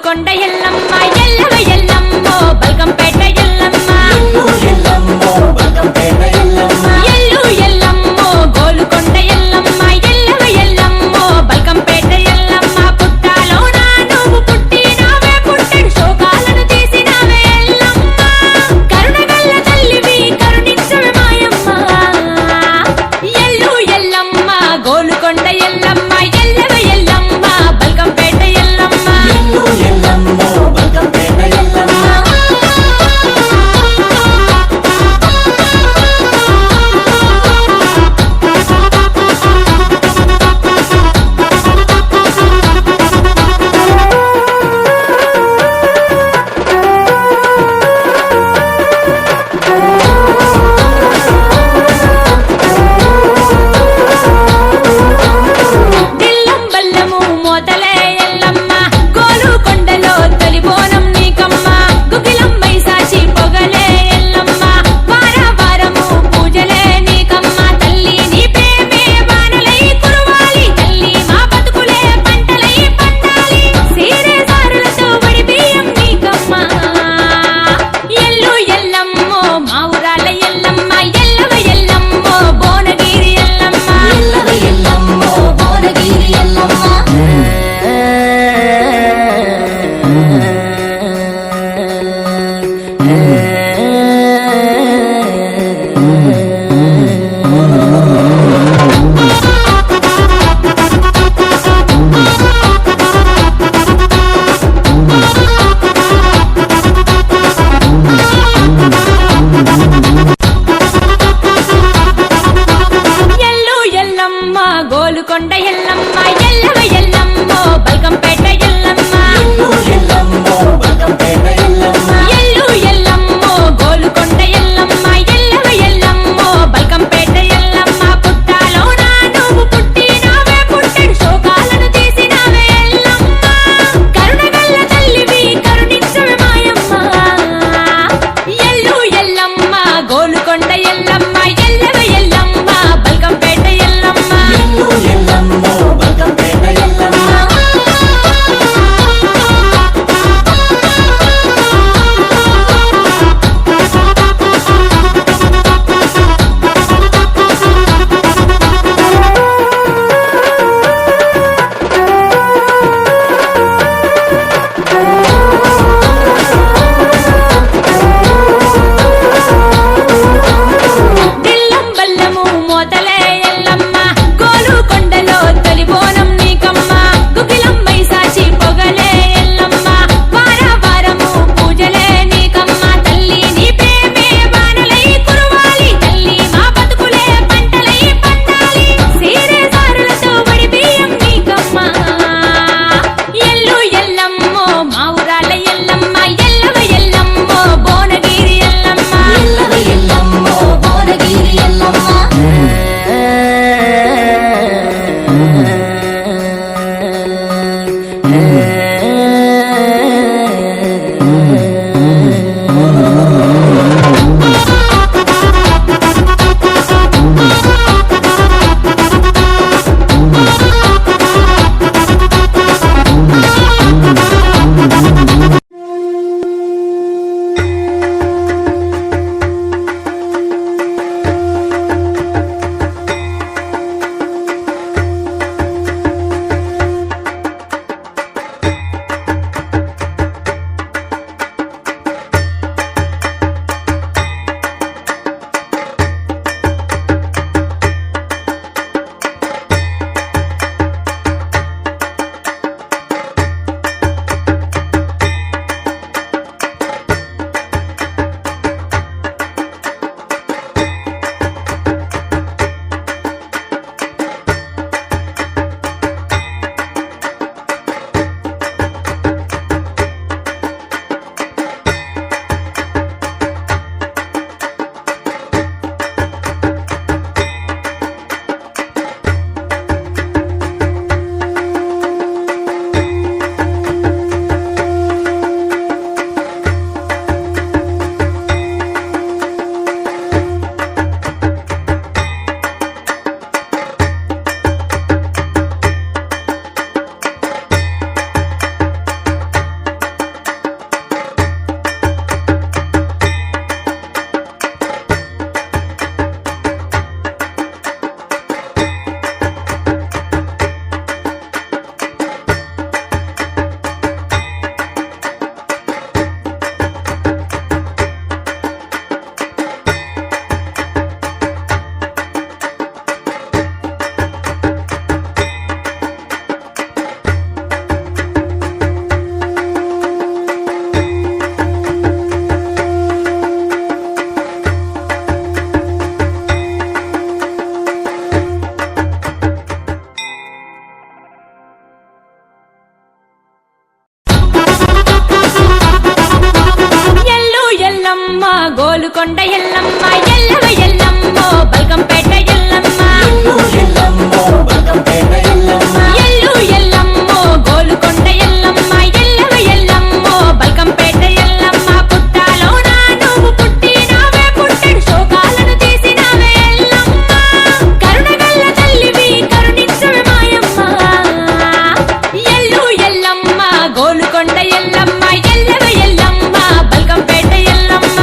గోలుకొండ ఎల్లమ్మ ఎల్లవ ఎల్లమ్మో బల్కంపేట ఎల్లమ్మ ఎల్లు ఎల్లమ్మో గోలుకొండ ఎల్లమ్మ ఎల్లవ ఎల్లమ్మో బల్కంపేట ఎల్లమ్మ పుట్టాలోన నువ్వు పుట్టినావే పుట్టెడు శోకాలను తీసినావే ఎల్లమ్మ కరుణగల్ల తల్లివి కరుణించవే మాయమ్మ ఎల్లు ఎల్లమ్మ గోలుకొండ ఎల్లమ్మ ఎల్లవ ఎల్లమ్మ బల్కంపేట ఎల్లమ్మ దిల్లం బల్లము మోతలే ఎల్లమ్మ గోలుకొండలో తొలి బోనం నీకమ్మ గుగిలం మైసాచి పొగలే ఎల్లమ్మ వార వారము పూజలే నీకమ్మ తల్లి నీ ప్రేమే వానలై కురవాలి తల్లి మా బతుకులే పంటలై పండాలి సీరే సారులతో వడి బియ్యం నీకమ్మ ఎల్లు ఎల్లమ్మో మా ఊరాల ఎల్లమ్మ ఎల్లవ ఎల్లమ్మో భువనగిరి ఎల్లమ్మ ఎల్లు ఎల్లమ్మ గోలుకొండ ఎల్లమ్మ ఎల్లవ ఎల్లమ్మో బల్కంపేట ఎల్లమ్మ ఎల్లు ఎల్లమ్మో గోలుకొండ ఎల్లమ్మ ఎల్లవ ఎల్లమ్మో బల్కంపేట ఎల్లమ్మ పుట్టాలోన నువ్వు పుట్టినావే పుట్టెడు శోకాలను తీసినావే ఎల్లమ్మ కరుణగల్ల తల్లివి కరుణించవే మాయమ్మ ఎల్లు ఎల్లమ్మ గోలుకొండ ఎల్లమ్మ ఎల్లవ ఎల్లమ్మ బల్కంపేట ఎల్లమ్మ గోలుకొండ ఎల్లమ్మ ఎల్లవ ఎల్లమ్మో బల్కంపేట ఎల్లమ్మ ఎల్లు ఎల్లమ్మో గోలుకొండ ఎల్లమ్మ ఎల్లవ ఎల్లమ్మో బల్కంపేట ఎల్లమ్మ పుట్టాలోన నువ్వు పుట్టినావే పుట్టెడు శోకాలను తీసినావే ఎల్లమ్మ కరుణగల్ల తల్లివి కరుణించవే మాయమ్మ ఎల్లు ఎల్లమ్మ గోలుకొండ ఎల్లమ్మ ఎల్లవ ఎల్లమ్మ బల్కంపేట ఎల్లమ్మ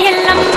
ఎల్లమ్మ